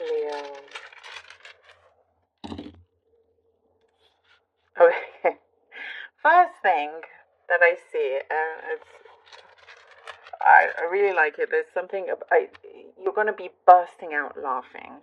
Leo. Okay. First thing that I see, I really like it. There's something you're gonna be bursting out laughing.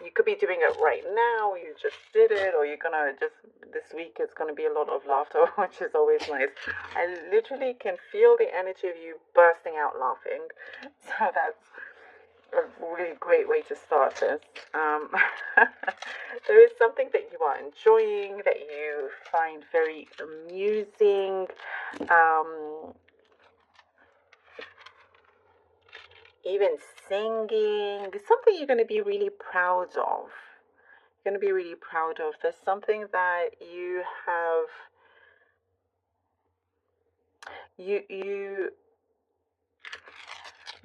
You could be doing it right now. You just did it, or you're gonna just this week. It's gonna be a lot of laughter, which is always nice. I literally can feel the energy of you bursting out laughing. So that's a really great way to start this. There is something that you are enjoying, that you find very amusing. Even singing, something you're going to be really proud of. You're going to be really proud of. There's something that you have, you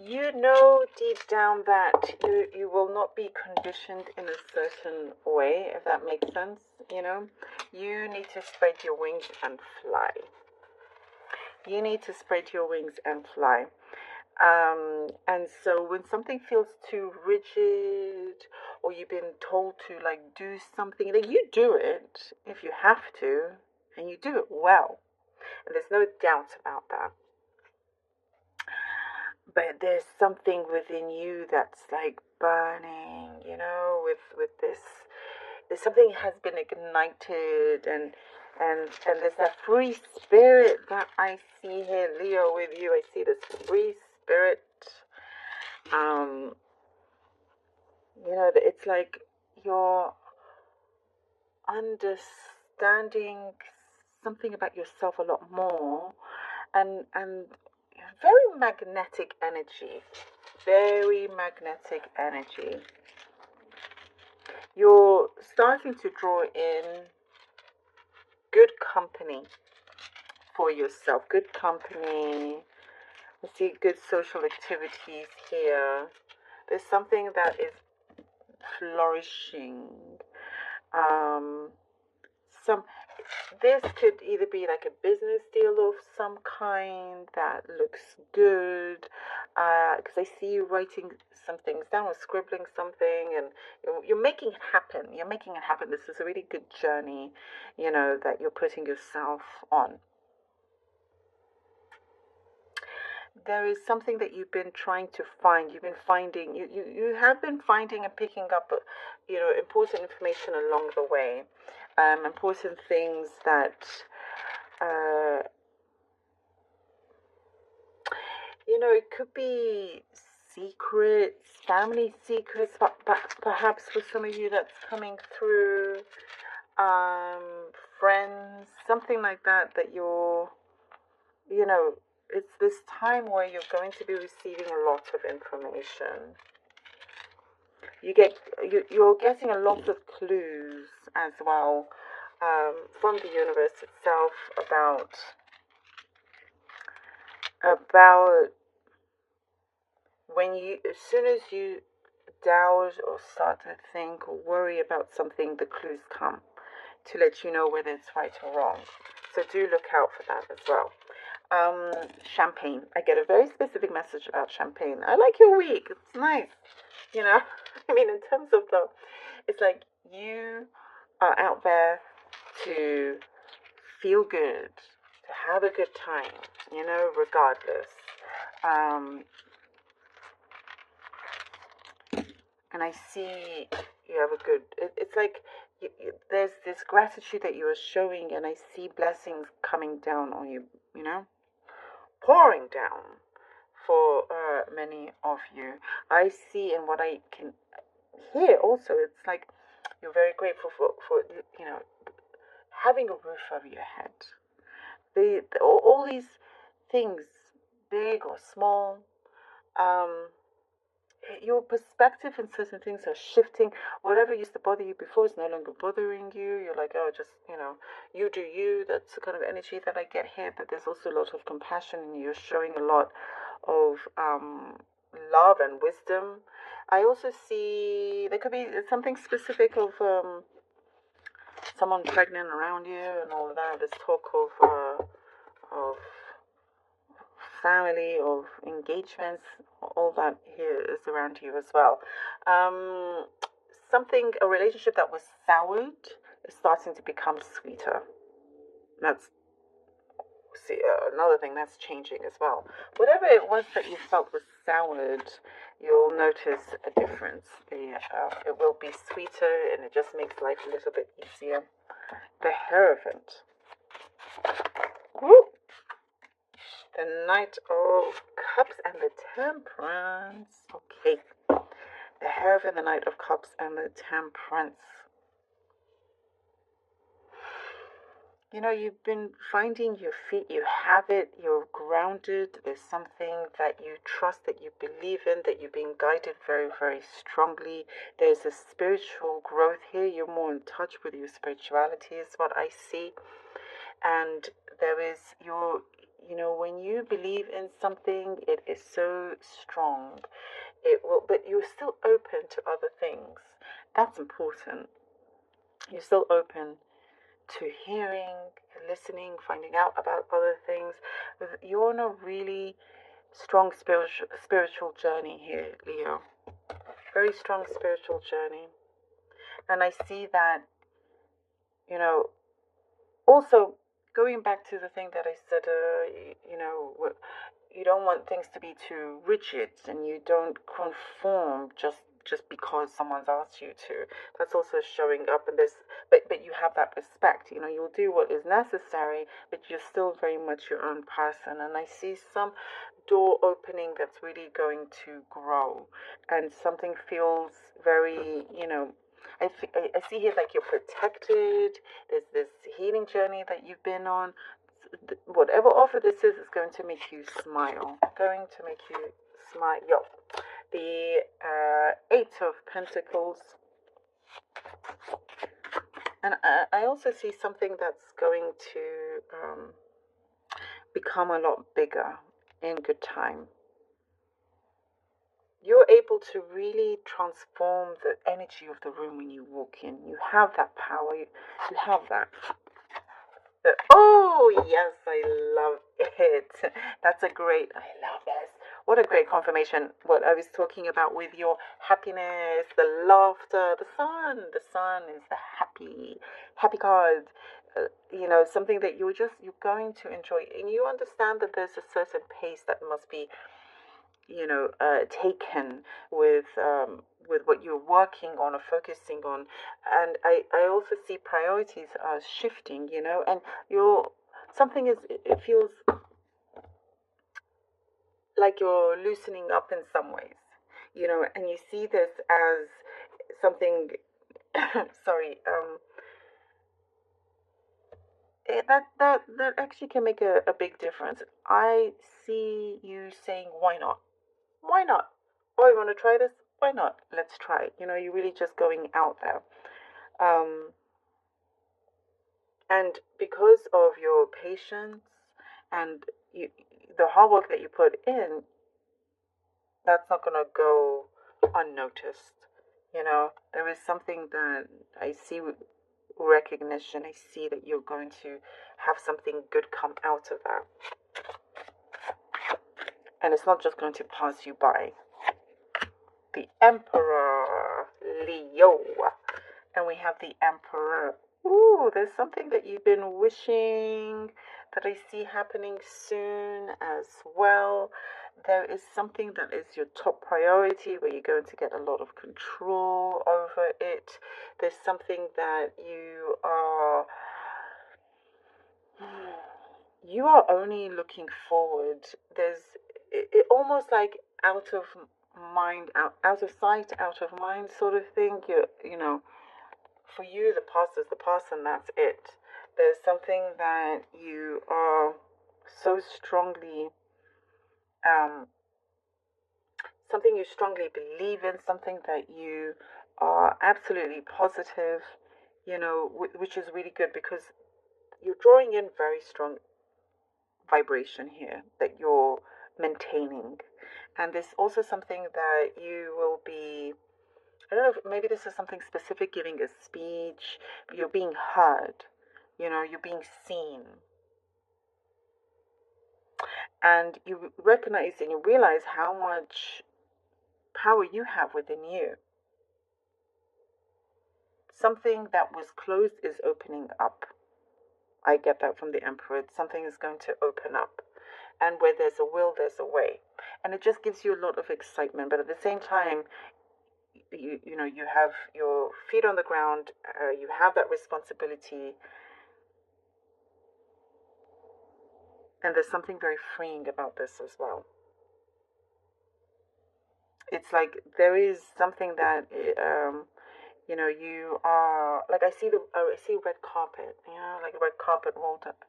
you know deep down that you will not be conditioned in a certain way, if that makes sense. You need to spread your wings and fly. You need to spread your wings and fly. And so when something feels too rigid, or you've been told to like do something, then you do it if you have to, and you do it well. And there's no doubt about that. But there's something within you that's like burning, with this. There's something has been ignited, and there's that free spirit that I see here, Leo, with you. I see this free spirit. It's like you're understanding something about yourself a lot more, and very magnetic energy. Very magnetic energy. You're starting to draw in good company for yourself. Good company. I see good social activities here. There's something that is flourishing. Some This could either be like a business deal of some kind that looks good, because I see you writing some things down or scribbling something, and you're making it happen. You're making it happen. This is a really good journey, that you're putting yourself on. There is something that you've been trying to find. You've been finding, you have been finding and picking up, important information along the way. Important things that, it could be secrets, family secrets, but perhaps for some of you that's coming through, friends, something like that, that it's this time where you're going to be receiving a lot of information. You're getting a lot of clues as well, from the universe itself about when as soon as you doubt or start to think or worry about something, the clues come to let you know whether it's right or wrong. So do look out for that as well. Champagne. I get a very specific message about champagne. I like your week. It's nice. I mean, in terms of it's like you are out there to feel good, to have a good time, regardless. And I see you have a good, it's like there's this gratitude that you are showing, and I see blessings coming down on you, pouring down for many of you. I see, and what I can hear also, it's like you're very grateful for having a roof over your head. All these things, big or small, your perspective in certain things are shifting. Whatever used to bother you before is no longer bothering you. You're like, oh, just, you do you. That's the kind of energy that I get here. But there's also a lot of compassion, and you're showing a lot of love and wisdom. I also see there could be something specific of someone pregnant around you and all of that. There's talk of family, of engagements, all that here is around you as well. A relationship that was soured is starting to become sweeter. That's another thing that's changing as well. Whatever it was that you felt was soured, you'll notice a difference. It will be sweeter, and it just makes life a little bit easier. The Hierophant. Woo! The Knight of Cups and the Temperance. Okay. The Hierophant, the Knight of Cups, and the Temperance. You know, you've been finding your feet, you have it, you're grounded, there's something that you trust, that you believe in, that you're being guided very, very strongly. There's a spiritual growth here. You're more in touch with your spirituality is what I see. And there is when you believe in something, it is so strong. But you're still open to other things. That's important. You're still open to hearing, listening, finding out about other things. You're on a really strong spiritual journey here, Leo. Very strong spiritual journey. And I see that, also going back to the thing that I said, you don't want things to be too rigid, and you don't conform just because someone's asked you to. That's also showing up in this, but you have that respect. You'll do what is necessary, but you're still very much your own person. And I see some door opening that's really going to grow, and something feels very, I see here like you're protected. There's this healing journey that you've been on. Whatever offer this is going to make you smile. Going to make you smile. Yo. The Eight of Pentacles. And I also see something that's going to become a lot bigger in good time. You're able to really transform the energy of the room when you walk in. You have that power. You have that. Oh, yes, I love it. I love this. What a great confirmation. What I was talking about with your happiness, the laughter, the sun. The sun is the happy card. Something that you're going to enjoy. And you understand that there's a certain pace that must be taken with what you're working on or focusing on. And I also see priorities are shifting, and it feels like you're loosening up in some ways, and you see this as something, sorry, that actually can make a big difference. I see you saying, why not? Why not? Oh, you want to try this? Why not? Let's try it. You're really just going out there. And because of your patience and the hard work that you put in, that's not going to go unnoticed. There is something that I see with recognition. I see that you're going to have something good come out of that. And it's not just going to pass you by. The Emperor, Leo. And we have the Emperor. Ooh, there's something that you've been wishing that I see happening soon as well. There is something that is your top priority where you're going to get a lot of control over it. There's something that you are only looking forward. There's it almost like out of mind, out of sight, out of mind sort of thing. For you, the past is the past, and that's it. There's something that you are so strongly, something you strongly believe in, something that you are absolutely positive, which is really good because you're drawing in very strong vibration here that you're maintaining. And there's also something that you will be, I don't know if maybe this is something specific, giving a speech, you're being heard, you're being seen. And you recognize and you realize how much power you have within you. Something that was closed is opening up. I get that from the Emperor. Something is going to open up. And where there's a will, there's a way. And it just gives you a lot of excitement. But at the same time, you know, you have your feet on the ground. You have that responsibility. And there's something very freeing about this as well. It's like there is something that, you know, you are like, I see red carpet, you know, like a red carpet rolled up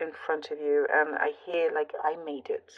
in front of you, and I hear like, I made it.